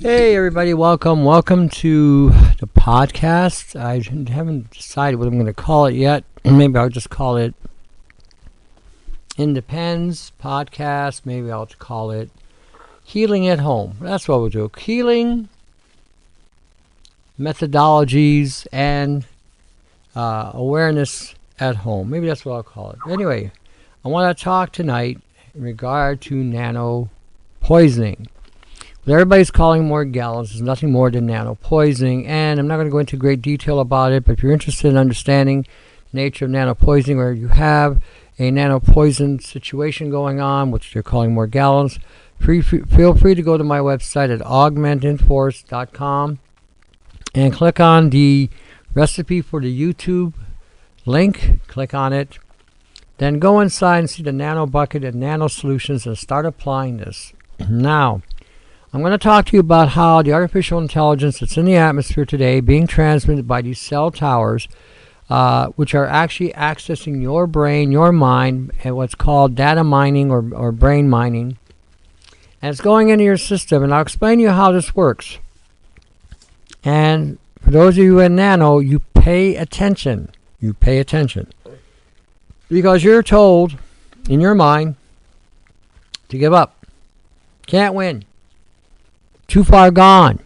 Hey everybody, welcome to the podcast. I haven't decided what I'm going to call it yet. Maybe I'll just call it Independz podcast. Maybe I'll call it Healing at Home. That's what we'll do. Healing methodologies and awareness at home. Maybe that's what I'll call it. Anyway, I want to talk tonight in regard to nanopoisoning. What everybody's calling morgellons is nothing more than nanopoisoning, and I'm not going to go into great detail about it, but if you're interested in understanding the nature of nanopoisoning, or you have a nanopoison situation going on, which they're calling morgellons, feel free to go to my website at augmentinforce.com and click on the recipe for the YouTube link. Click on it. Then go inside and see the nano bucket and nano solutions and start applying this. Now, I'm going to talk to you about how the artificial intelligence that's in the atmosphere today being transmitted by these cell towers, which are actually accessing your brain, your mind, and what's called data mining or brain mining. And it's going into your system, and I'll explain to you how this works. And for those of you in nano, you pay attention. You pay attention. Because you're told in your mind to give up. Can't win. Too far gone,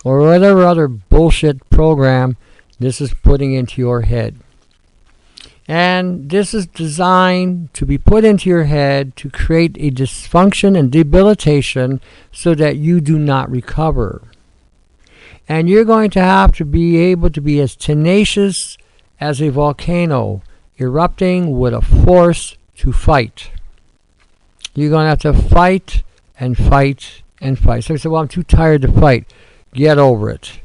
or whatever other bullshit program this is putting into your head. And this is designed to be put into your head to create a dysfunction and debilitation so that you do not recover. And you're going to have to be able to be as tenacious as a volcano erupting with a force to fight. You're going to have to fight and fight and fight. So I said, well, I'm too tired to fight. Get over it.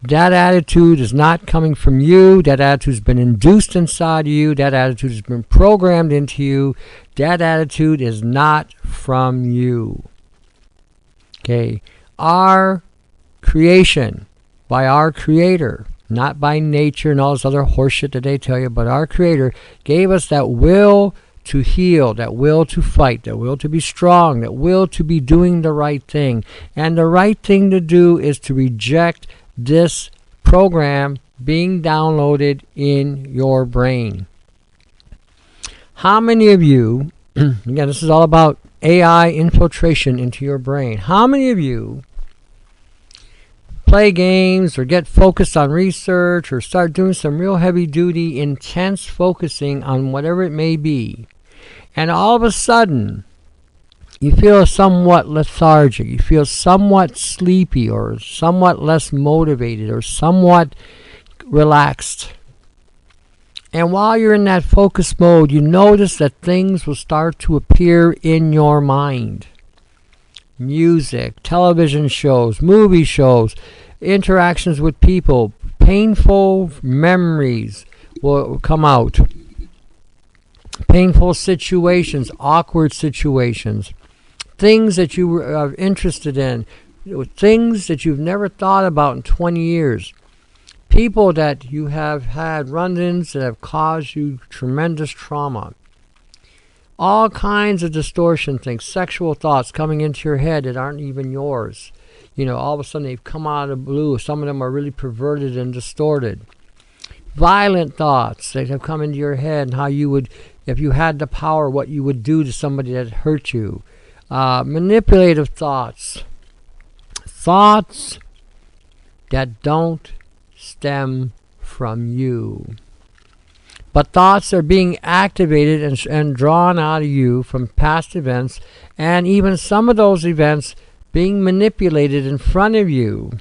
That attitude is not coming from you. That attitude has been induced inside of you. That attitude has been programmed into you. That attitude is not from you. Okay. Our creation by our Creator, not by nature and all this other horseshit that they tell you, but our Creator gave us that will to heal, that will to fight, that will to be strong, that will to be doing the right thing. And the right thing to do is to reject this program being downloaded in your brain. How many of you, again, this is all about AI infiltration into your brain. How many of you play games or get focused on research or start doing some real heavy-duty, intense focusing on whatever it may be, and all of a sudden you feel somewhat lethargic, you feel somewhat sleepy or somewhat less motivated or somewhat relaxed? And while you're in that focus mode, you notice that things will start to appear in your mind. Music, television shows, movie shows, interactions with people, painful memories will come out. Painful situations, awkward situations, things that you are interested in, things that you've never thought about in 20 years, people that you have had run-ins that have caused you tremendous trauma. All kinds of distortion things, sexual thoughts coming into your head that aren't even yours. You know, all of a sudden they've come out of the blue. Some of them are really perverted and distorted. Violent thoughts that have come into your head and how you would, if you had the power, what you would do to somebody that hurt you. Manipulative thoughts. Thoughts that don't stem from you. But thoughts are being activated and drawn out of you from past events, and even some of those events being manipulated in front of you,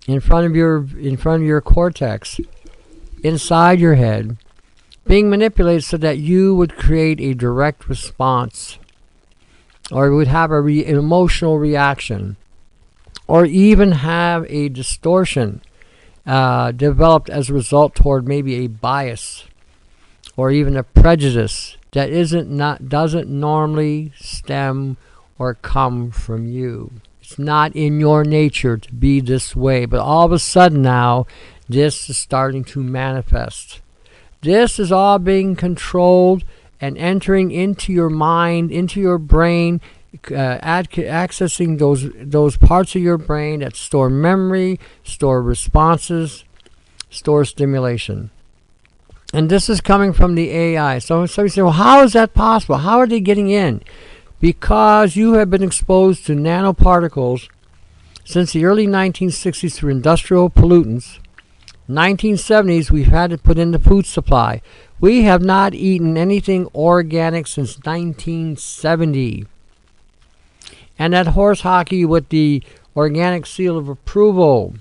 in front of your cortex, inside your head, being manipulated so that you would create a direct response, or would have an emotional reaction, or even have a distortion developed as a result toward maybe a bias or even a prejudice that doesn't normally stem or come from you. It's not in your nature to be this way, but all of a sudden now this is starting to manifest. This is all being controlled and entering into your mind, into your brain, accessing those parts of your brain that store memory, store responses, store stimulation. And this is coming from the AI. So you say, well, how is that possible? How are they getting in? Because you have been exposed to nanoparticles since the early 1960s through industrial pollutants. 1970s, we've had to put in the food supply. We have not eaten anything organic since 1970. And that horse hockey with the organic seal of approval,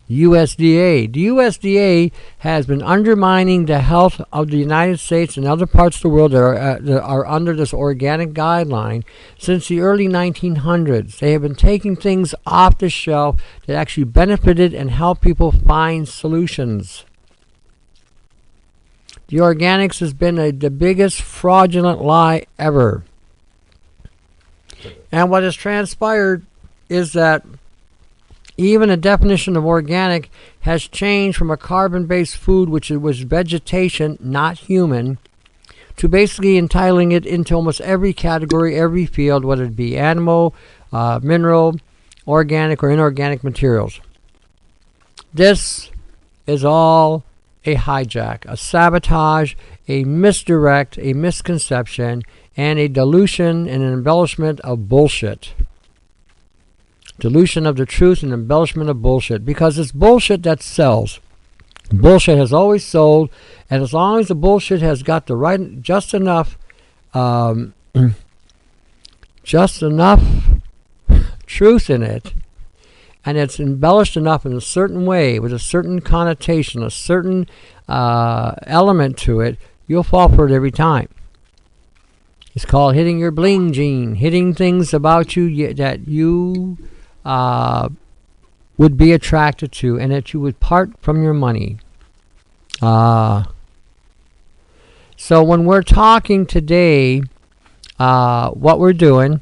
USDA. The USDA has been undermining the health of the United States and other parts of the world that are under this organic guideline since the early 1900s. They have been taking things off the shelf that actually benefited and helped people find solutions. The organics has been the biggest fraudulent lie ever. And what has transpired is that even a definition of organic has changed from a carbon-based food, which was vegetation, not human, to basically entitling it into almost every category, every field, whether it be animal, mineral, organic, or inorganic materials. This is all a hijack, a sabotage, a misdirect, a misconception, and a dilution and an embellishment of bullshit. Dilution of the truth and embellishment of bullshit, because it's bullshit that sells. Bullshit has always sold, and as long as the bullshit has got the right, just enough truth in it, and it's embellished enough in a certain way, with a certain connotation, a certain element to it, you'll fall for it every time. It's called hitting your bling gene, hitting things about you that you would be attracted to, and that you would part from your money. So when we're talking today, what we're doing,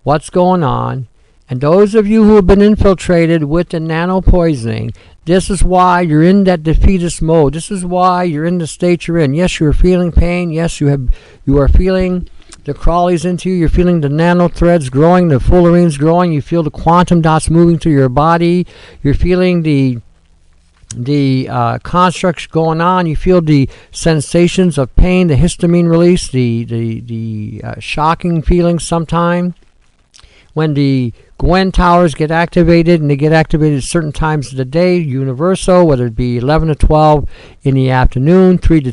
what's going on, and those of you who have been infiltrated with the nanopoisoning, this is why you're in that defeatist mode. This is why you're in the state you're in. Yes, you're feeling pain. Yes, you are feeling the crawlies into you. You're feeling the nanothreads growing, the fullerenes growing. You feel the quantum dots moving through your body. You're feeling the constructs going on. You feel the sensations of pain, the histamine release, the shocking feelings sometimes. When the Gwen towers get activated, and they get activated at certain times of the day, universal, whether it be 11 to 12 in the afternoon, 3 in the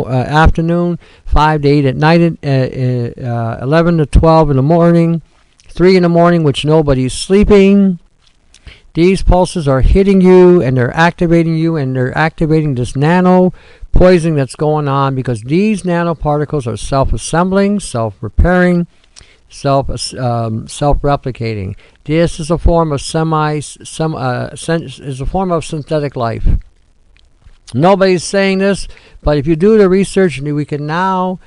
afternoon, 5 to 8 at night, 11 to 12 in the morning, 3 in the morning, which nobody's sleeping. These pulses are hitting you, and they're activating you, and they're activating this nano poisoning that's going on, because these nanoparticles are self-assembling, self-repairing, self-replicating. This is a form of synthetic life. Nobody's saying this, but if you do the research, metal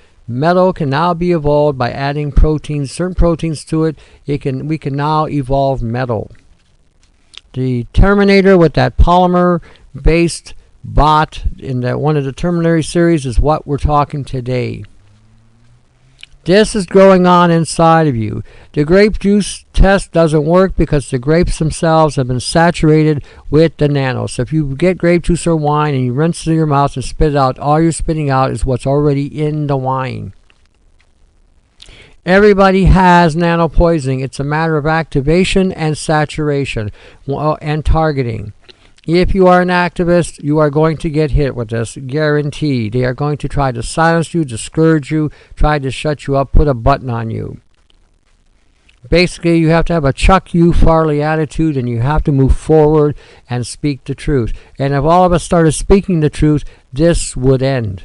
can now be evolved by adding proteins, certain proteins to it. We can now evolve metal. The Terminator with that polymer-based bot in one of the Terminator series is what we're talking today. This is going on inside of you. The grape juice test doesn't work because the grapes themselves have been saturated with the nano. So if you get grape juice or wine and you rinse it in your mouth and spit it out, all you're spitting out is what's already in the wine. Everybody has nano poisoning. It's a matter of activation and saturation and targeting. If you are an activist, you are going to get hit with this, guaranteed. They are going to try to silence you, discourage you, try to shut you up, put a button on you. Basically, you have to have a Chuck U. Farley attitude, and you have to move forward and speak the truth. And if all of us started speaking the truth, this would end.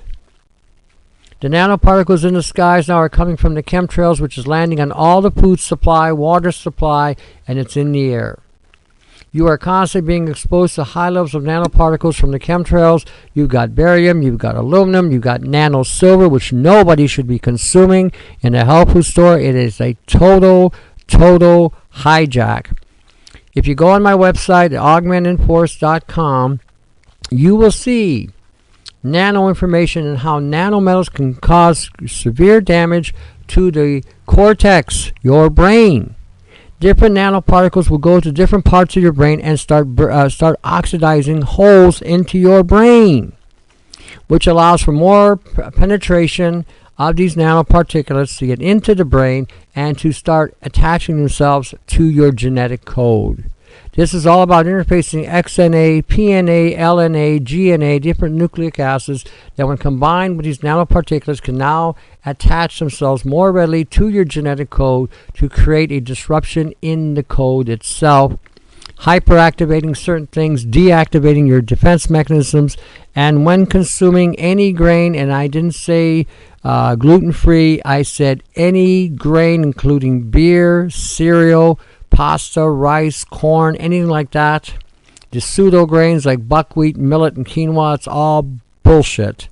The nanoparticles in the skies now are coming from the chemtrails, which is landing on all the food supply, water supply, and it's in the air. You are constantly being exposed to high levels of nanoparticles from the chemtrails. You've got barium, you've got aluminum, you've got nano silver, which nobody should be consuming in a health food store. It is a total hijack. If you go on my website, augmentinforce.com, you will see nano information and how nanometals can cause severe damage to the cortex, your brain. Different nanoparticles will go to different parts of your brain and start oxidizing holes into your brain, which allows for more penetration of these nanoparticulates to get into the brain and to start attaching themselves to your genetic code. This is all about interfacing XNA, PNA, LNA, GNA, different nucleic acids that when combined with these nanoparticulates can now attach themselves more readily to your genetic code to create a disruption in the code itself, hyperactivating certain things, deactivating your defense mechanisms, and when consuming any grain, and I didn't say gluten-free, I said any grain including beer, cereal, pasta, rice, corn, anything like that. The pseudo grains like buckwheat, millet, and quinoa, it's all bullshit.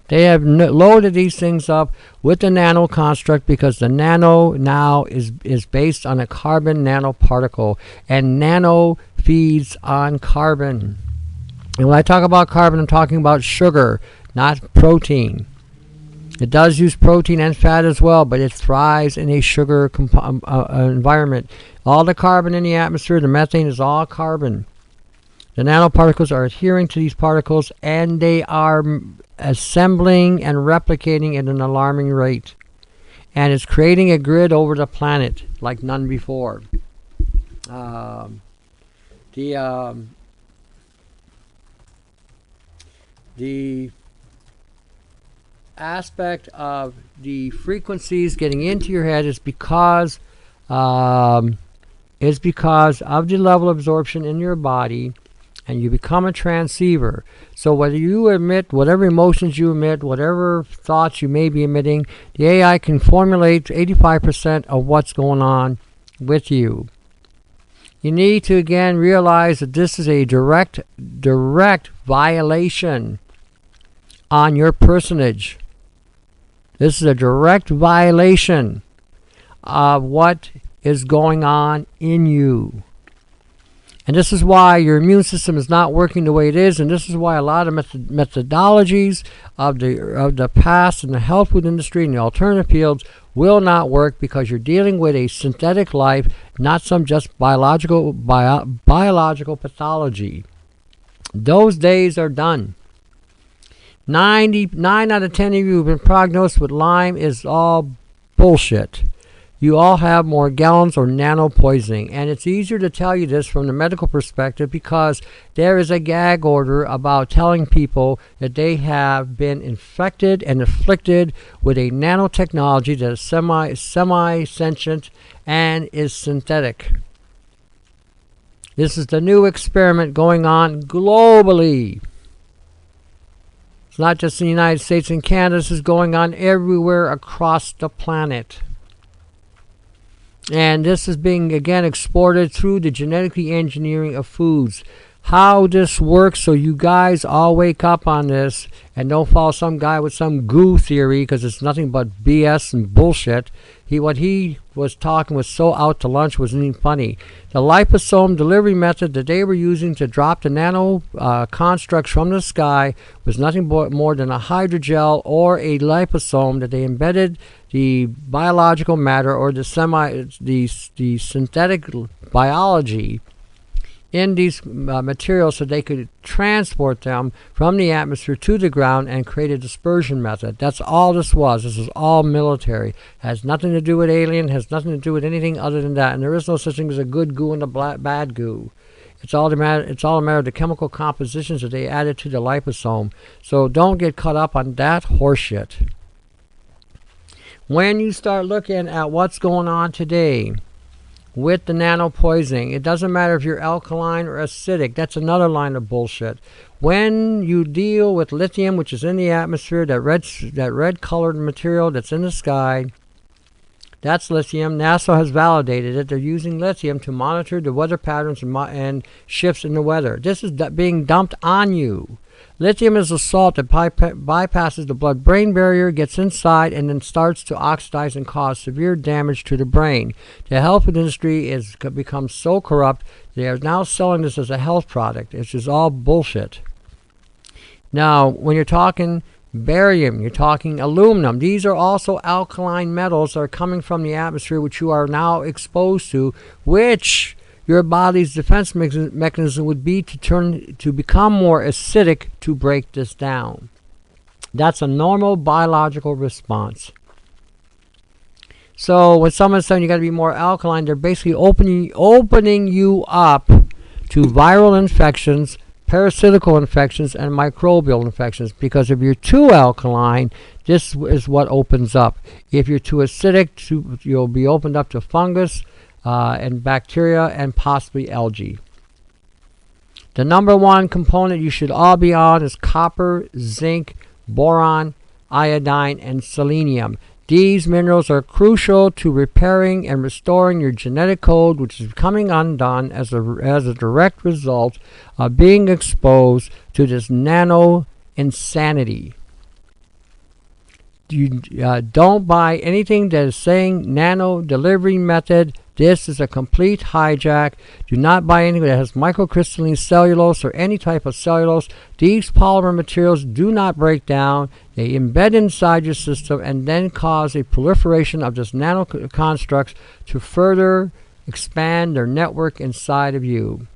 They have loaded these things up with the nano construct because the nano now is based on a carbon nanoparticle, and nano feeds on carbon. And when I talk about carbon, I'm talking about sugar, not protein. It does use protein and fat as well, but it thrives in a sugar environment. All the carbon in the atmosphere, the methane, is all carbon. The nanoparticles are adhering to these particles, and they are assembling and replicating at an alarming rate. And it's creating a grid over the planet like none before. The aspect of the frequencies getting into your head is because of the level of absorption in your body, and you become a transceiver. So whether you emit whatever emotions you emit, whatever thoughts you may be emitting, the AI can formulate 85% of what's going on with you. You need to again realize that this is a direct violation on your personage. This is a direct violation of what is going on in you. And this is why your immune system is not working the way it is, and this is why a lot of methodologies of the past in the health food industry and the alternative fields will not work, because you're dealing with a synthetic life, not some just biological pathology. Those days are done. 99 out of 10 of you who've been prognosed with Lyme is all bullshit. You all have morgellons or nanopoisoning, and it's easier to tell you this from the medical perspective because there is a gag order about telling people that they have been infected and afflicted with a nanotechnology that is semi-sentient and is synthetic. This is the new experiment going on globally. It's not just in the United States and Canada. This is going on everywhere across the planet. And this is being, again, exported through the genetically engineering of foods. How this works, so you guys all wake up on this and don't follow some guy with some goo theory, because it's nothing but BS and bullshit. What he was talking was so out to lunch, wasn't even funny. The liposome delivery method that they were using to drop the nano constructs from the sky was nothing more than a hydrogel or a liposome that they embedded the biological matter or the synthetic biology in these materials so they could transport them from the atmosphere to the ground and create a dispersion method. That's all this was. This is all military. Has nothing to do with alien, has nothing to do with anything other than that. And there is no such thing as a good goo and a bad goo. It's all a matter of the chemical compositions that they added to the liposome. So don't get caught up on that horseshit. When you start looking at what's going on today with the nanopoisoning, it doesn't matter if you're alkaline or acidic. That's another line of bullshit. When you deal with lithium, which is in the atmosphere, that red colored material that's in the sky, that's lithium. NASA has validated it. They're using lithium to monitor the weather patterns and shifts in the weather. This is being dumped on you. Lithium is a salt that bypasses the blood-brain barrier, gets inside, and then starts to oxidize and cause severe damage to the brain. The health food industry has become so corrupt, they are now selling this as a health product. It's just all bullshit. Now, when you're talking barium, you're talking aluminum. These are also alkaline metals that are coming from the atmosphere, which you are now exposed to, which your body's defense mechanism would be to become more acidic to break this down. That's a normal biological response. So when someone's saying you got to be more alkaline, they're basically opening you up to viral infections, parasitical infections, and microbial infections. Because if you're too alkaline, this is what opens up. If you're too acidic, you'll be opened up to fungus and bacteria and possibly algae. The number one component you should all be on is copper, zinc, boron, iodine, and selenium. These minerals are crucial to repairing and restoring your genetic code, which is becoming undone as a direct result of being exposed to this nano insanity. You don't buy anything that is saying nano delivery method. This is a complete hijack. Do not buy anything that has microcrystalline cellulose or any type of cellulose. These polymer materials do not break down. They embed inside your system and then cause a proliferation of this nano constructs to further expand their network inside of you.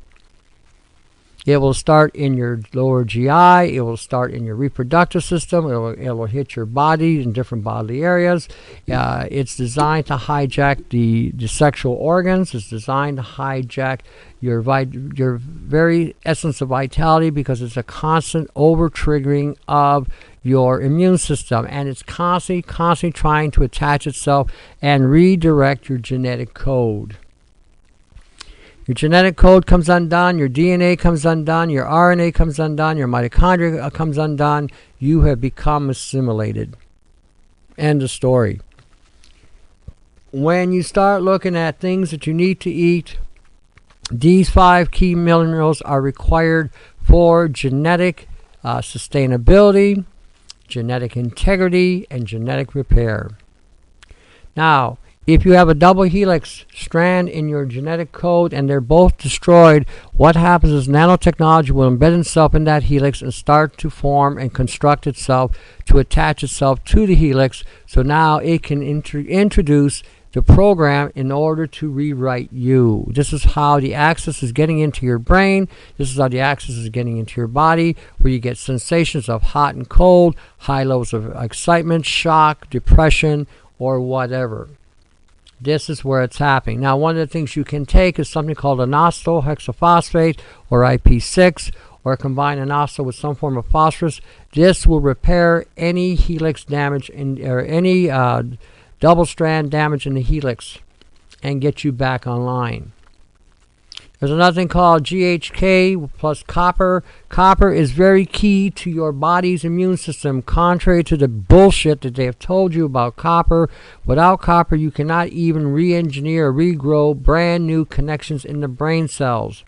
It will start in your lower GI. It will start in your reproductive system. It will hit your body in different bodily areas. It's designed to hijack the sexual organs. It's designed to hijack your very essence of vitality, because it's a constant over-triggering of your immune system. And it's constantly trying to attach itself and redirect your genetic code. Your genetic code comes undone, your DNA comes undone, your RNA comes undone, your mitochondria comes undone. You have become assimilated. End of story. When you start looking at things that you need to eat, these 5 key minerals are required for genetic sustainability, genetic integrity, and genetic repair. Now, if you have a double helix strand in your genetic code and they're both destroyed, what happens is nanotechnology will embed itself in that helix and start to form and construct itself to attach itself to the helix. So now it can introduce the program in order to rewrite you. This is how the axis is getting into your brain. This is how the axis is getting into your body, where you get sensations of hot and cold, high levels of excitement, shock, depression, or whatever. This is where it's happening. Now, one of the things you can take is something called inositol hexaphosphate, or IP6, or combine inositol with some form of phosphorus. This will repair any helix damage or any double strand damage in the helix and get you back online. There's another thing called GHK plus copper. Copper is very key to your body's immune system, contrary to the bullshit that they have told you about copper. Without copper, you cannot even re-engineer or regrow brand new connections in the brain cells.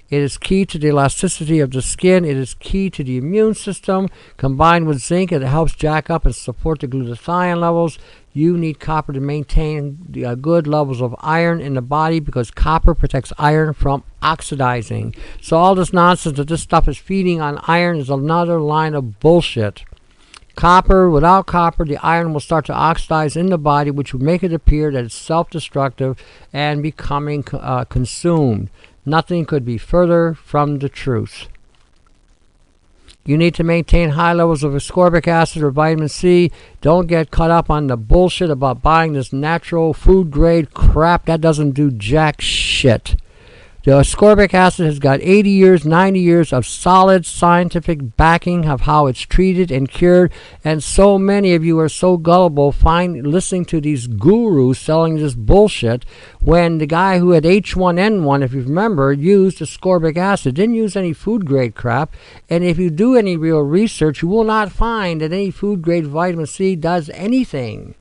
It is key to the elasticity of the skin. It is key to the immune system. Combined with zinc, it helps jack up and support the glutathione levels. You need copper to maintain the good levels of iron in the body, because copper protects iron from oxidizing. So all this nonsense that this stuff is feeding on iron is another line of bullshit. Copper, without copper, the iron will start to oxidize in the body, which will make it appear that it's self-destructive and becoming consumed. Nothing could be further from the truth. You need to maintain high levels of ascorbic acid or vitamin C. Don't get caught up on the bullshit about buying this natural food grade crap. That doesn't do jack shit. The ascorbic acid has got 80 years, 90 years of solid scientific backing of how it's treated and cured, and so many of you are so gullible listening to these gurus selling this bullshit, when the guy who had H1N1, if you remember, used ascorbic acid, didn't use any food grade crap. And if you do any real research, you will not find that any food grade vitamin C does anything.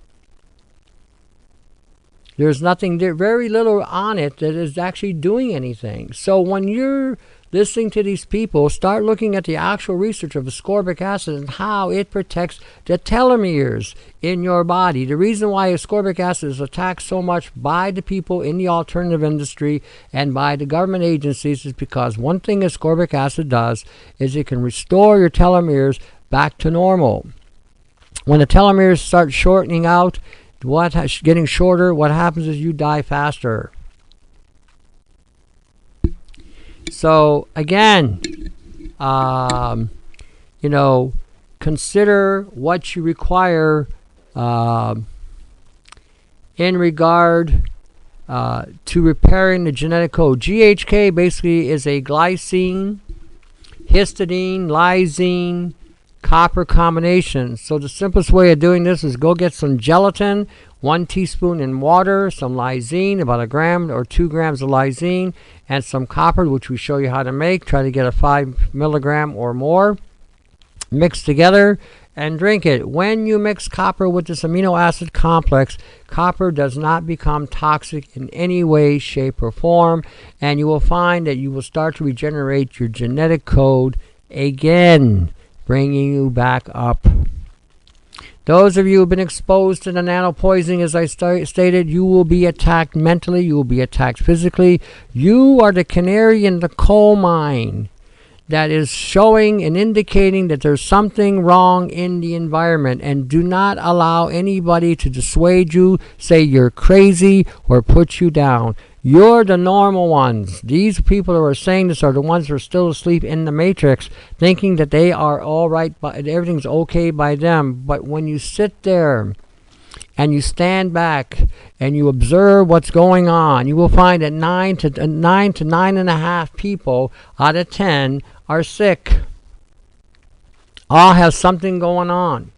There's nothing there, very little on it that is actually doing anything. So when you're listening to these people, start looking at the actual research of ascorbic acid and how it protects the telomeres in your body. The reason why ascorbic acid is attacked so much by the people in the alternative industry and by the government agencies is because one thing ascorbic acid does is it can restore your telomeres back to normal. When the telomeres start shortening out, getting shorter, what happens is you die faster. So again, consider what you require in regard to repairing the genetic code. GHK basically is a glycine, histidine, lysine, copper combination. So the simplest way of doing this is go get some gelatin, 1 teaspoon in water, some lysine, about 1 gram or 2 grams of lysine, and some copper, which we show you how to make. Try to get a 5 milligram or more. Mix together and drink it. When you mix copper with this amino acid complex, copper does not become toxic in any way, shape, or form, and you will find that you will start to regenerate your genetic code again, bringing you back up. Those of you who have been exposed to the nanopoisoning, as I stated, you will be attacked mentally, you will be attacked physically. You are the canary in the coal mine that is showing and indicating that there's something wrong in the environment, and do not allow anybody to dissuade you, say you're crazy, or put you down. You're the normal ones. These people who are saying this are the ones who are still asleep in the matrix, thinking that they are all right, but everything's okay by them. But when you sit there and you stand back and you observe what's going on, you will find that 9 to 9.5 people out of 10 are sick. All have something going on.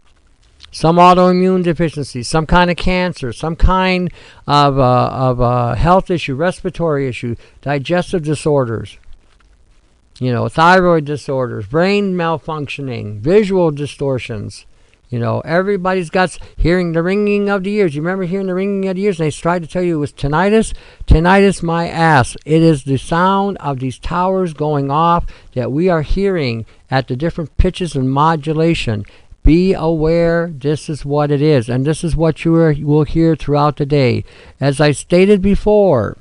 Some autoimmune deficiency, some kind of cancer, some kind of health issue, respiratory issue, digestive disorders, thyroid disorders, brain malfunctioning, visual distortions. Everybody's got hearing the ringing of the ears. You remember hearing the ringing of the ears? And they tried to tell you it was tinnitus. Tinnitus, my ass. It is the sound of these towers going off that we are hearing at the different pitches and modulation. Be aware, this is what it is, and this is what you will hear throughout the day. As I stated before,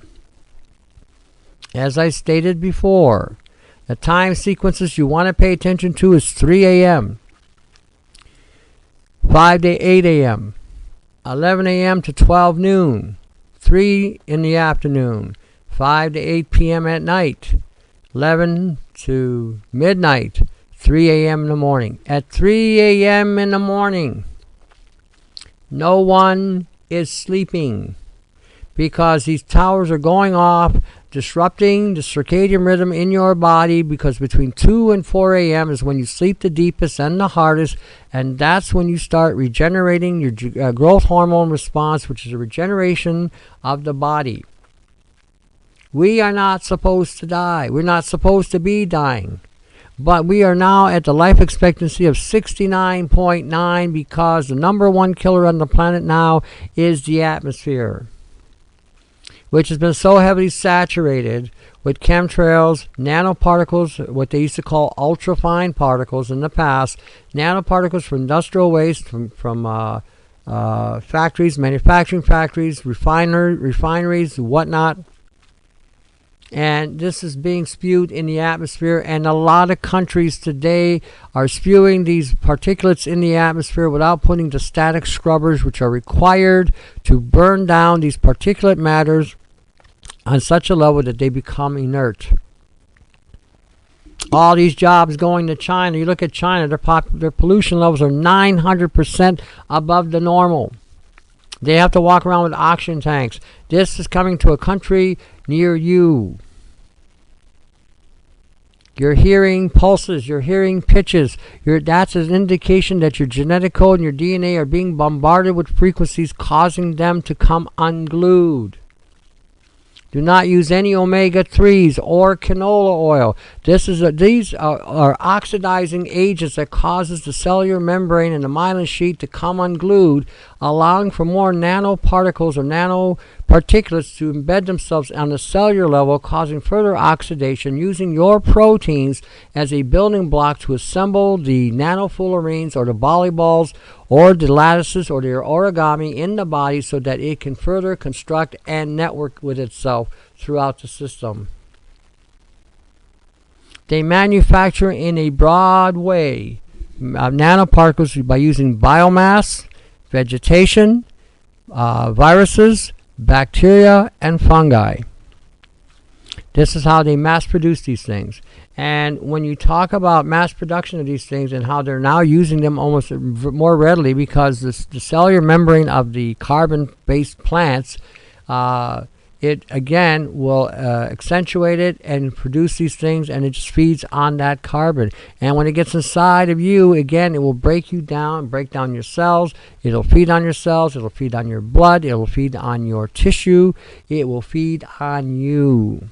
the time sequences you want to pay attention to is 3 a.m., 5 to 8 a.m., 11 a.m. to 12 noon, 3 in the afternoon, 5 to 8 p.m. at night, 11 to midnight, 3 a.m. in the morning. At 3 a.m. in the morning, no one is sleeping because these towers are going off, disrupting the circadian rhythm in your body, because between 2 and 4 a.m. is when you sleep the deepest and the hardest, and that's when you start regenerating your growth hormone response, which is a regeneration of the body. We are not supposed to die. We're not supposed to be dying. But we are now at the life expectancy of 69.9 because the number one killer on the planet now is the atmosphere, which has been so heavily saturated with chemtrails, nanoparticles, what they used to call ultrafine particles in the past, nanoparticles from industrial waste, from factories, manufacturing factories, refineries, whatnot. And this is being spewed in the atmosphere, and a lot of countries today are spewing these particulates in the atmosphere without putting the static scrubbers, which are required to burn down these particulate matters on such a level that they become inert. All these jobs going to China. You look at China, their pollution levels are 900% above the normal. They have to walk around with oxygen tanks. This is coming to a country near you. You're hearing pulses, you're hearing pitches. That's an indication that your genetic code and your DNA are being bombarded with frequencies, causing them to come unglued. Do not use any omega-3s or canola oil. These are oxidizing agents that causes the cellular membrane and the myelin sheet to come unglued allowing for more nanoparticles or nanoparticulates to embed themselves on the cellular level, causing further oxidation, using your proteins as a building block to assemble the nanofullerenes or the volleyballs or the lattices or the origami in the body so that it can further construct and network with itself throughout the system. They manufacture in a broad way nanoparticles by using biomass, vegetation, viruses, bacteria, and fungi. This is how they mass produce these things. And when you talk about mass production of these things and how they're now using them almost more readily, because the cellular membrane of the carbon-based plants, it again will accentuate it and produce these things, and it just feeds on that carbon. And when it gets inside of you, again, it will break you down, break down your cells. It'll feed on your cells. It'll feed on your blood. It'll feed on your tissue. It will feed on you.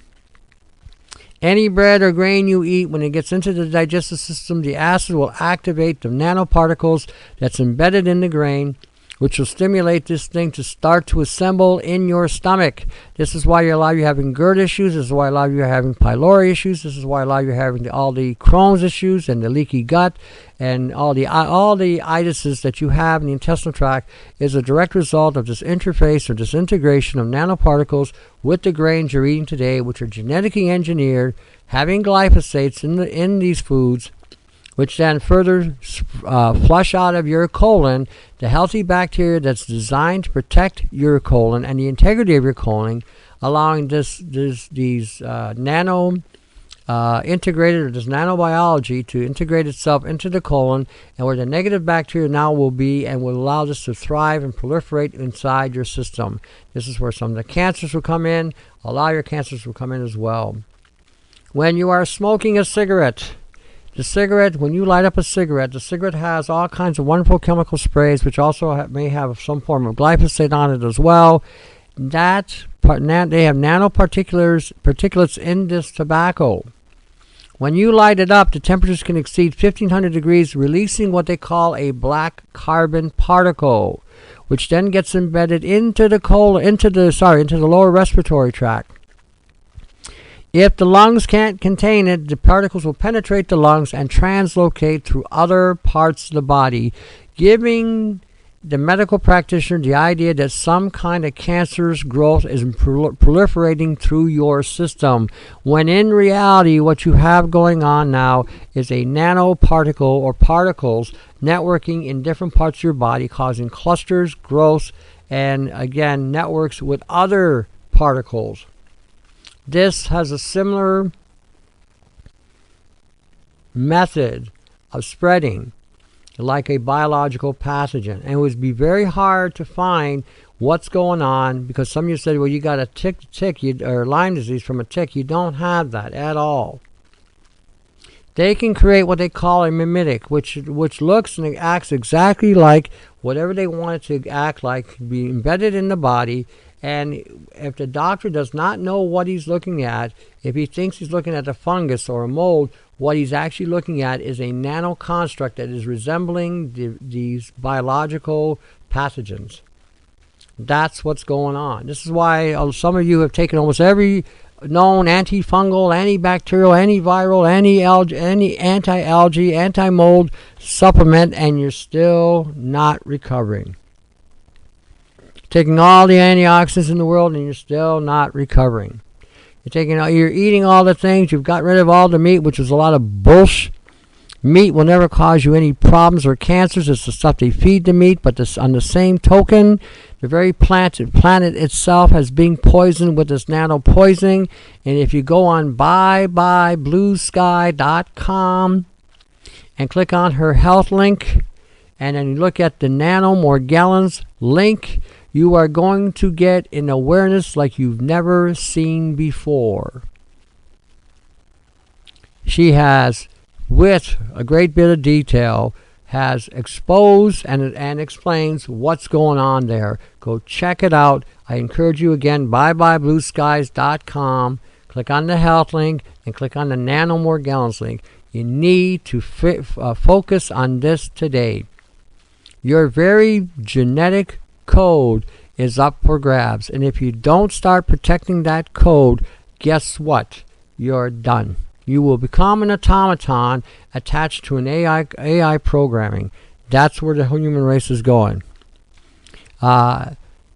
Any bread or grain you eat, when it gets into the digestive system, the acid will activate the nanoparticles that's embedded in the grain, which will stimulate this thing to start to assemble in your stomach. This is why a lot of you are having GERD issues. This is why a lot of you are having pylori issues. This is why a lot of you are having all the Crohn's issues and the leaky gut and all the itises that you have in the intestinal tract is a direct result of this interface or this integration of nanoparticles with the grains you're eating today, which are genetically engineered, having glyphosates in these foods, which then further flush out of your colon the healthy bacteria that's designed to protect your colon and the integrity of your colon, allowing these nano integrated, or this nanobiology to integrate itself into the colon, and where the negative bacteria now will be, and will allow this to thrive and proliferate inside your system. This is where some of the cancers will come in. A lot of your cancers will come in as well. When you are smoking a cigarette, when you light up a cigarette, the cigarette has all kinds of wonderful chemical sprays, which also may have some form of glyphosate on it as well. They have nanoparticulates in this tobacco. When you light it up, the temperatures can exceed 1500 degrees, releasing what they call a black carbon particle, which then gets embedded into the lower respiratory tract. If the lungs can't contain it, the particles will penetrate the lungs and translocate through other parts of the body, giving the medical practitioner the idea that some kind of cancerous growth is proliferating through your system, when in reality what you have going on now is a nanoparticle or particles networking in different parts of your body, causing clusters, growths, and again networks with other particles. This has a similar method of spreading like a biological pathogen, and it would be very hard to find what's going on, because some of you said, well, you got a tick or Lyme disease from a tick. You don't have that at all. They can create what they call a mimetic, which looks and acts exactly like whatever they want it to act like, be embedded in the body. And if the doctor does not know what he's looking at, if he thinks he's looking at a fungus or a mold, what he's actually looking at is a nano construct that is resembling these biological pathogens. That's what's going on. This is why some of you have taken almost every known antifungal, antibacterial, antiviral, anti-algae, anti-mold supplement, and you're still not recovering. Taking all the antioxidants in the world and you're still not recovering. You're eating all the things, you've got rid of all the meat, which is a lot of bullshit. Meat will never cause you any problems or cancers. It's the stuff they feed the meat, but on the same token, the very planet itself has been poisoned with this nanopoisoning. And if you go on buybluesky.com and click on her health link, and then you look at the morgellons link, you are going to get an awareness like you've never seen before. She has, with a great bit of detail, has exposed and explains what's going on there. Go check it out. I encourage you again, buyblueskies.com. Click on the health link and click on the morgellons link. You need to focus on this today. Your very genetic code is up for grabs. And if you don't start protecting that code, guess what? You're done. You will become an automaton attached to an AI programming. That's where the human race is going.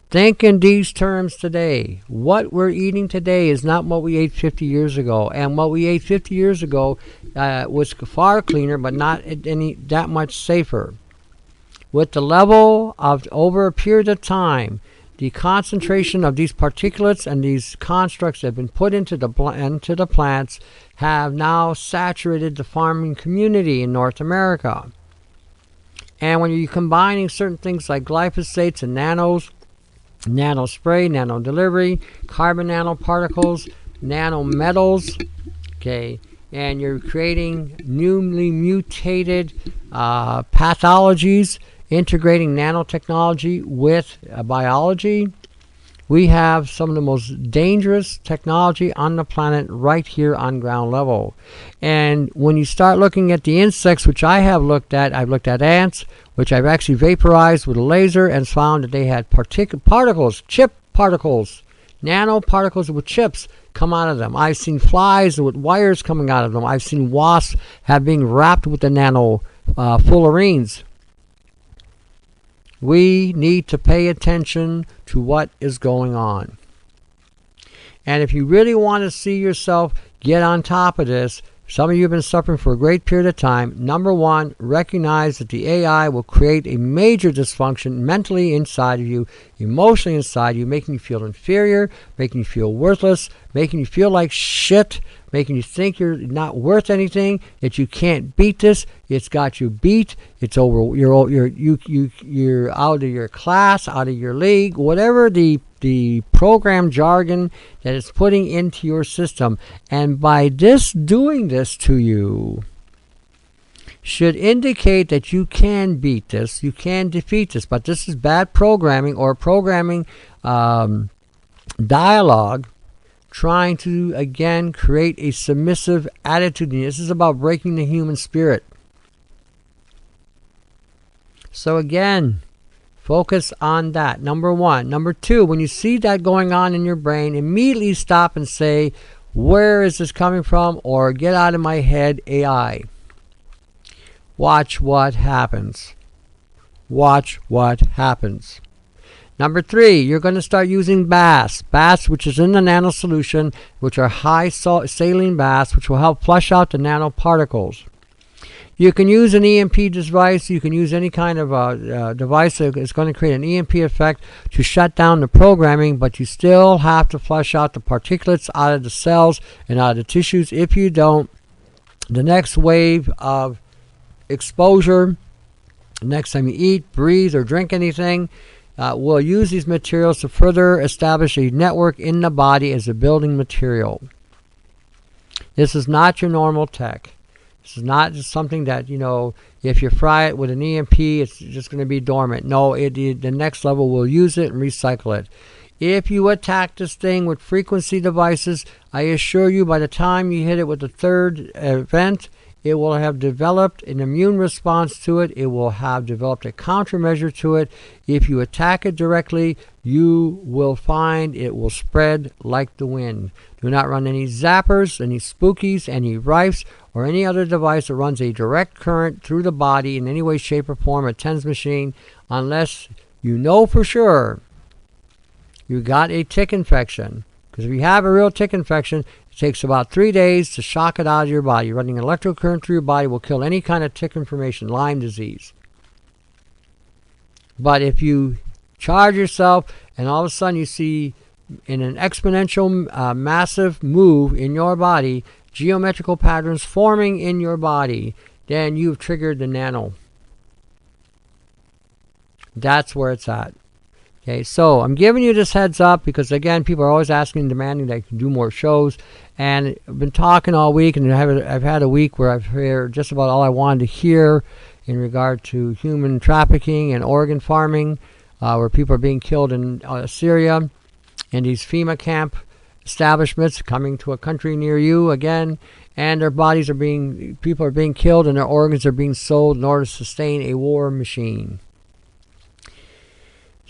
Think in these terms today. What we're eating today is not what we ate 50 years ago. And what we ate 50 years ago was far cleaner, but not any that much safer. With the level of, over a period of time, the concentration of these particulates and these constructs that have been put into the plants have now saturated the farming community in North America. And when you're combining certain things like glyphosates and nanos, nano spray, nano delivery, carbon nanoparticles, nanometals, okay, and you're creating newly mutated pathologies, integrating nanotechnology with biology, we have some of the most dangerous technology on the planet right here on ground level. And when you start looking at the insects, which I have looked at, I've looked at ants, which I've actually vaporized with a laser and found that they had particles, chip particles, nanoparticles with chips come out of them. I've seen flies with wires coming out of them. I've seen wasps being wrapped with the nano fullerenes. We need to pay attention to what is going on. And if you really want to see yourself get on top of this, some of you have been suffering for a great period of time. Number one, recognize that the AI will create a major dysfunction mentally inside of you, emotionally inside you, making you feel inferior, making you feel worthless, making you feel like shit, making you think you're not worth anything, that you can't beat this. It's got you beat. It's over. You're out of your class, out of your league, whatever the program jargon that it's putting into your system. And by doing this to you should indicate that you can beat this, you can defeat this. But this is bad programming, or programming dialogue, trying to again create a submissive attitude. This is about breaking the human spirit. So again, focus on that. Number one. Number two, when you see that going on in your brain, immediately stop and say, where is this coming from? Or get out of my head, AI. Watch what happens. Watch what happens. Number three, you're going to start using baths, which is in the nano solution, which are high saline baths, which will help flush out the nanoparticles. You can use an EMP device. You can use any kind of device that is going to create an EMP effect to shut down the programming, but you still have to flush out the particulates out of the cells and out of the tissues. If you don't, the next wave of exposure, next time you eat, breathe, or drink anything, we'll use these materials to further establish a network in the body as a building material. This is not your normal tech. This is not just something that, you know, if you fry it with an EMP, it's just going to be dormant. No, the next level will use it and recycle it. If you attack this thing with frequency devices, I assure you by the time you hit it with the third event, it will have developed an immune response to it. It will have developed a countermeasure to it. If you attack it directly, you will find it will spread like the wind. Do not run any zappers, any spookies, any rifes, or any other device that runs a direct current through the body in any way, shape, or form, a TENS machine, unless you know for sure you got a tick infection. Because if you have a real tick infection, it takes about 3 days to shock it out of your body. Running an electrical current through your body will kill any kind of tick inflammation, Lyme disease. But if you charge yourself and all of a sudden you see in an exponential massive move in your body, geometrical patterns forming in your body, then you've triggered the nano. That's where it's at. Okay, so I'm giving you this heads up because, again, people are always asking and demanding that I can do more shows. And I've been talking all week, and I've had a week where I've heard just about all I wanted to hear in regard to human trafficking and organ farming, where people are being killed in Syria, and these FEMA camp establishments coming to a country near you again, and their bodies people are being killed and their organs are being sold in order to sustain a war machine.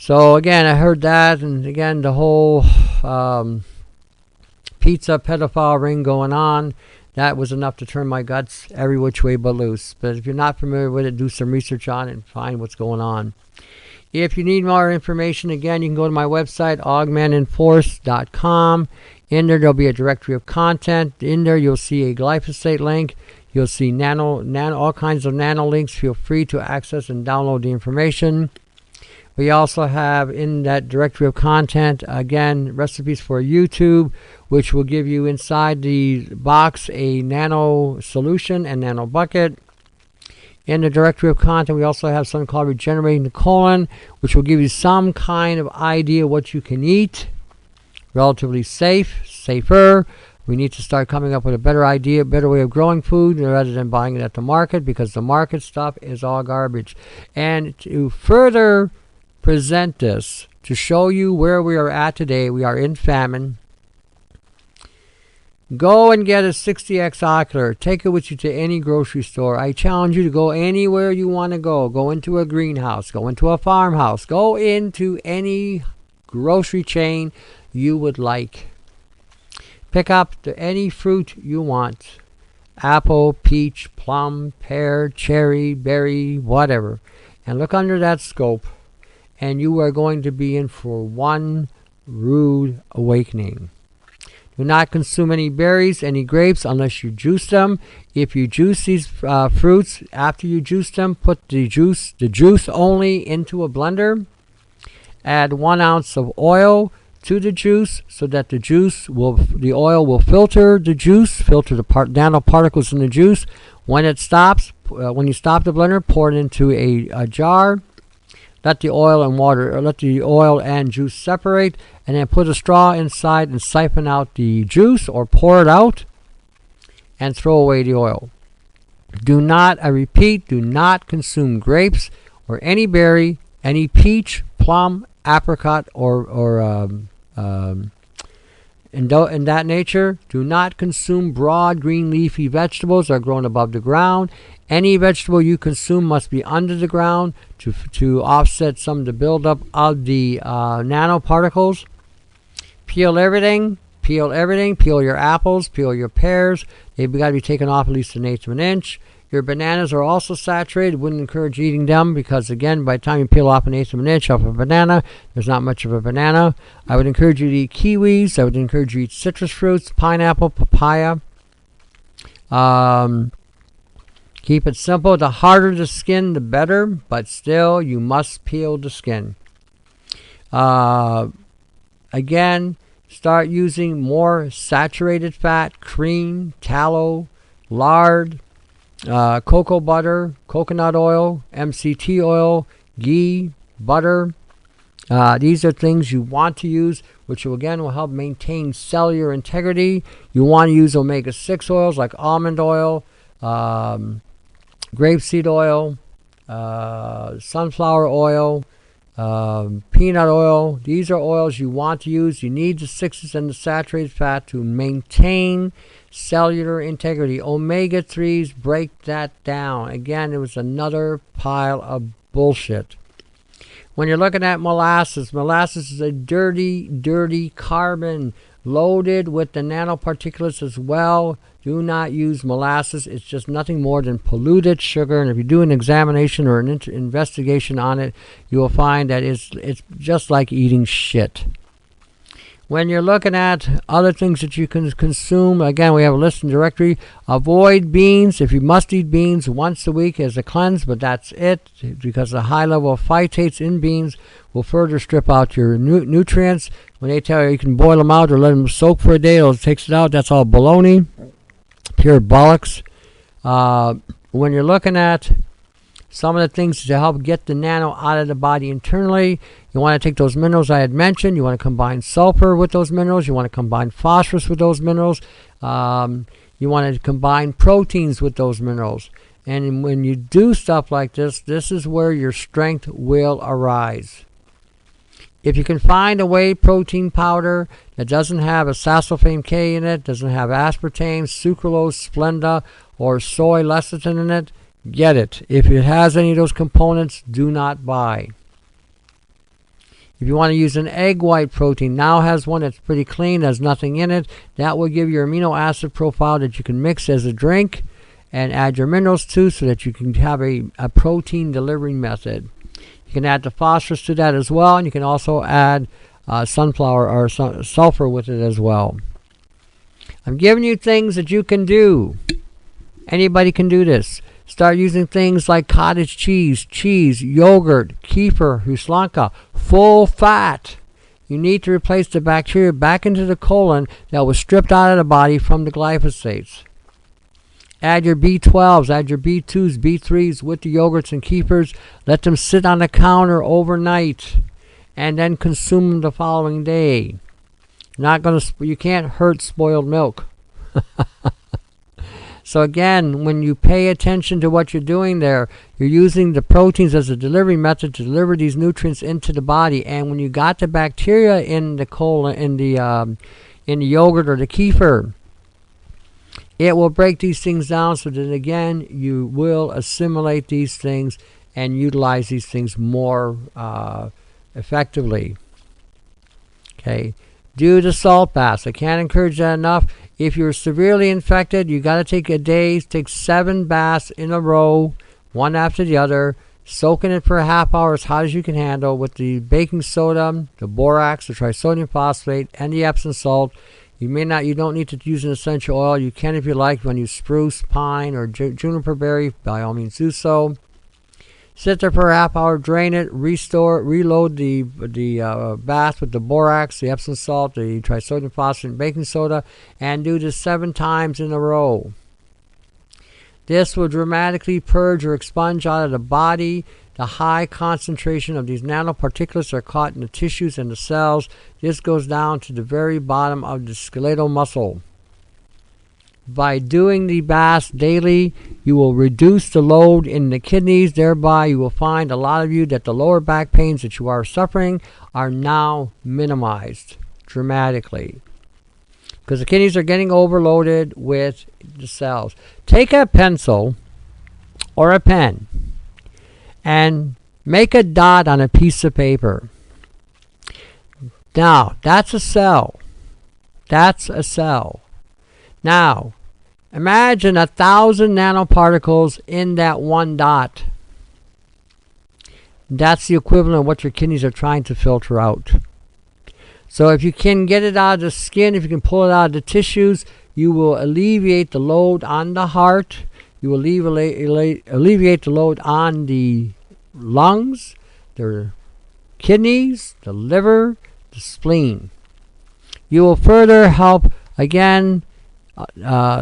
So again, I heard that, and again, the whole pizza pedophile ring going on. That was enough to turn my guts every which way but loose. But if you're not familiar with it, do some research on it and find what's going on. If you need more information, again, you can go to my website, augmentinforce.com. In there, there'll be a directory of content. In there, you'll see a glyphosate link. You'll see all kinds of nano links. Feel free to access and download the information. We also have in that directory of content, again, recipes for YouTube, which will give you inside the box a nano solution and nano bucket. In the directory of content, we also have something called Regenerating the Colon, which will give you some kind of idea what you can eat. Relatively safer. We need to start coming up with a better idea, better way of growing food rather than buying it at the market, because the market stuff is all garbage. And to further present this, to show you where we are at today, we are in famine. Go and get a 60x ocular. Take it with you to any grocery store. I challenge you to go anywhere you want to go. Go into a greenhouse. Go into a farmhouse. Go into any grocery chain you would like. Pick up any fruit you want. Apple, peach, plum, pear, cherry, berry, whatever. And look under that scope. And you are going to be in for one rude awakening. Do not consume any berries, any grapes, unless you juice them. If you juice these fruits, after you juice them, put the juice only into a blender. Add 1 ounce of oil to the juice so that the oil will filter the juice, filter the nanoparticles in the juice. When it stops, when you stop the blender, pour it into a jar. Let the oil and juice separate, and then put a straw inside and siphon out the juice or pour it out and throw away the oil. Do not, I repeat, do not consume grapes or any berry, any peach, plum, apricot, or in that nature. Do not consume broad green leafy vegetables that are grown above the ground. Any vegetable you consume must be under the ground to offset some of the buildup of the nanoparticles. Peel everything. Peel your apples, peel your pears. They've got to be taken off at least 1/8 of an inch. Your bananas are also saturated. Wouldn't encourage eating them because, again, by the time you peel off 1/8 of an inch off a banana, there's not much of a banana. I would encourage you to eat kiwis. I would encourage you to eat citrus fruits, pineapple, papaya. Keep it simple. The harder the skin, the better, but still, you must peel the skin. Again, start using more saturated fat, cream, tallow, lard, cocoa butter, coconut oil, MCT oil, ghee, butter. These are things you want to use, which again will help maintain cellular integrity. You want to use omega-6 oils like almond oil, grapeseed oil, sunflower oil, peanut oil. These are oils you want to use. You need the 6s and the saturated fat to maintain cellular integrity. Omega-3s break that down. Again, it was another pile of bullshit. When you're looking at molasses is a dirty carbon loaded with the nanoparticulates as well. Do not use molasses. It's just nothing more than polluted sugar. And if you do an examination or an investigation on it, you will find that it's just like eating shit. When you're looking at other things that you can consume, again, we have a list and directory. Avoid beans. If you must eat beans once a week as a cleanse, but that's it, because the high level of phytates in beans will further strip out your nutrients. When they tell you can boil them out or let them soak for a day, it takes it out, that's all baloney. Pure bollocks. When you're looking at some of the things to help get the nano out of the body internally, you want to take those minerals I had mentioned. You want to combine sulfur with those minerals. You want to combine phosphorus with those minerals. You want to combine proteins with those minerals. And when you do stuff like this, this is where your strength will arise. If you can find a whey protein powder that doesn't have a sasulfame K in it, doesn't have aspartame, sucralose, Splenda, or soy lecithin in it, get it. If it has any of those components, do not buy. If you want to use an egg white protein, now has one that's pretty clean, has nothing in it. That will give your amino acid profile that you can mix as a drink and add your minerals to, so that you can have a protein delivery method. You can add the phosphorus to that as well, and you can also add sunflower or sulfur with it as well. I'm giving you things that you can do. Anybody can do this. Start using things like cottage cheese, yogurt, kefir, huslanka, full fat. You need to replace the bacteria back into the colon that was stripped out of the body from the glyphosates. Add your B12s, add your B2s, B3s with the yogurts and kefirs. Let them sit on the counter overnight and then consume them the following day. You can't hurt spoiled milk. So again, when you pay attention to what you're doing there, you're using the proteins as a delivery method to deliver these nutrients into the body. And when you got the bacteria in the colon, in the yogurt or the kefir, it will break these things down so that again you will assimilate these things and utilize these things more effectively. Okay, do the salt baths. I can't encourage that enough. If you're severely infected, you got to take a day, take 7 baths in a row, one after the other, soak in it for a half hour as hot as you can handle with the baking soda, the borax, the trisodium phosphate, and the Epsom salt. You don't need to use an essential oil. You can, if you like, when you spruce, pine, or juniper berry, by all means do so. Sit there for a half hour, drain it, reload the bath with the borax, the Epsom salt, the trisodium phosphate, and baking soda, and do this 7 times in a row. This will dramatically purge or expunge out of the body the high concentration of these nanoparticulates that are caught in the tissues and the cells. This goes down to the very bottom of the skeletal muscle. By doing the baths daily, you will reduce the load in the kidneys. Thereby, you will find a lot of you that the lower back pains that you are suffering are now minimized dramatically, because the kidneys are getting overloaded with the cells. Take a pencil or a pen and make a dot on a piece of paper. Now, that's a cell. That's a cell. Now, imagine 1,000 nanoparticles in that one dot. That's the equivalent of what your kidneys are trying to filter out. So if you can get it out of the skin, if you can pull it out of the tissues, you will alleviate the load on the heart. You will alleviate the load on the lungs, the kidneys, the liver, the spleen. You will further help, again,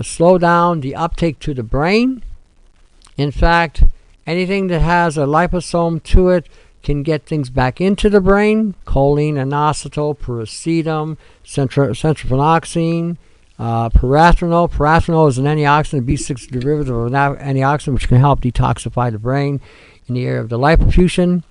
slow down the uptake to the brain. In fact, anything that has a liposome to it can get things back into the brain. Choline, inositol, pyricetam, centrophenoxine, parathrenol. Parathrenol is an antioxidant, a B6 derivative of an antioxidant, which can help detoxify the brain in the area of the lipofuscin.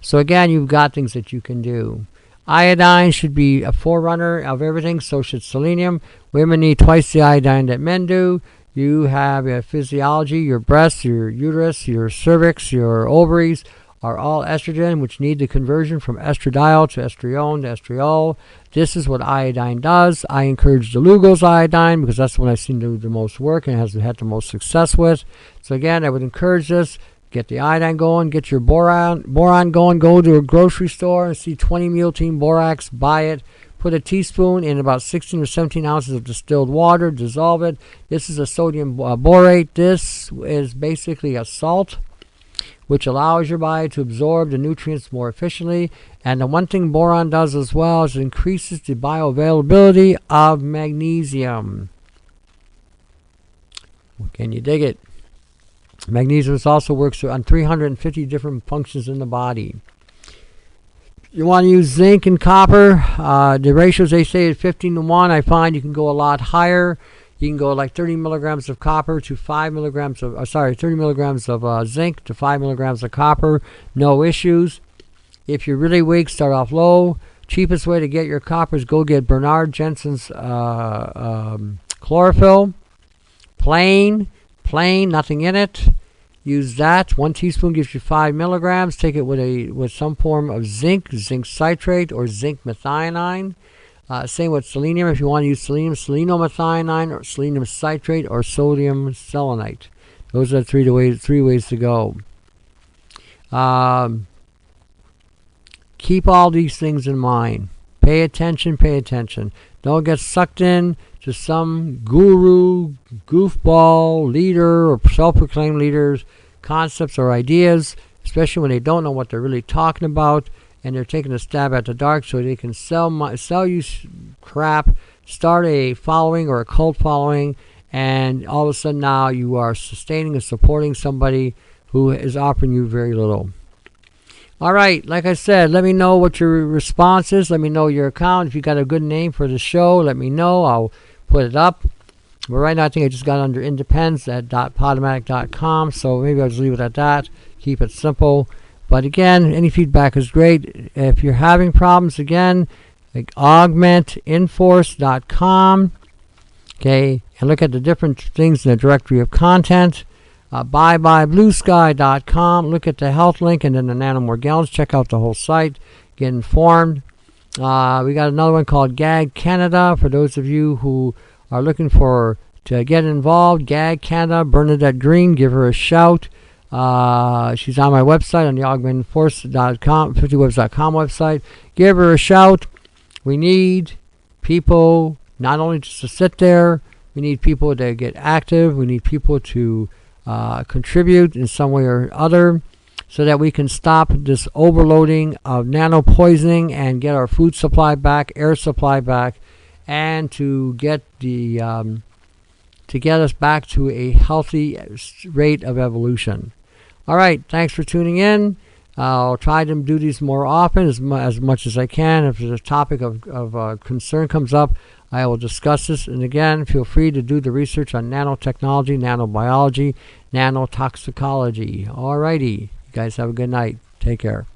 So again, you've got things that you can do. Iodine should be a forerunner of everything, so should selenium. Women need twice the iodine that men do. You have a physiology, your breasts, your uterus, your cervix, your ovaries are all estrogen, which need the conversion from estradiol to estrione to estriol. This is what iodine does. I encourage the Lugol's iodine because that's the one I've seen do the most work and has had the most success with. So again, I would encourage this. Get the iodine going, get your boron going, go to a grocery store and see 20 multein borax, buy it, put a teaspoon in about 16 or 17 ounces of distilled water, dissolve it. This is a sodium borate. This is basically a salt which allows your body to absorb the nutrients more efficiently. And the one thing boron does as well is it increases the bioavailability of magnesium. Can you dig it? Magnesium also works on 350 different functions in the body. You want to use zinc and copper. The ratios they say is 15:1. I find you can go a lot higher. You can go like 30 milligrams of copper to 5 milligrams of, 30 milligrams of zinc to 5 milligrams of copper. No issues. If you're really weak, start off low. Cheapest way to get your copper is go get Bernard Jensen's chlorophyll. Plain, nothing in it. Use that. 1 teaspoon gives you 5 milligrams. Take it with some form of zinc citrate, or zinc methionine. Same with selenium. If you want to use selenium, selenomethionine, or selenium citrate, or sodium selenite. Those are three ways to go. Keep all these things in mind. Pay attention. Don't get sucked in to some guru, goofball, leader, or self-proclaimed leaders' concepts or ideas, especially when they don't know what they're really talking about, and they're taking a stab at the dark so they can sell you crap, start a following or a cult following, and all of a sudden now you are sustaining and supporting somebody who is offering you very little. All right, like I said, let me know what your response is. Let me know your account. If you got a good name for the show, let me know. I'll put it up. But right now I think I just got under independz at .podomatic.com, so maybe I'll just leave it at that. Keep it simple. But again, any feedback is great. If you're having problems, again, like augmentinforce.com, okay, and look at the different things in the directory of content. Bluesky.com. Look at the health link and then the nanomorgellons. Check out the whole site. Get informed. We got another one called GAG Canada. For those of you who are looking to get involved, GAG Canada, Bernadette Green, give her a shout. She's on my website, on the augmentinforce.com, 50webs.com website. Give her a shout. We need people not only just to sit there. We need people to get active. We need people to contribute in some way or other, so that we can stop this overloading of nanopoisoning and get our food supply back, air supply back, and to get us back to a healthy rate of evolution. All right, thanks for tuning in. I'll try to do these more often, as much as I can. If there's a topic of concern comes up, I will discuss this. And again, feel free to do the research on nanotechnology, nanobiology, nanotoxicology. All righty. You guys have a good night. Take care.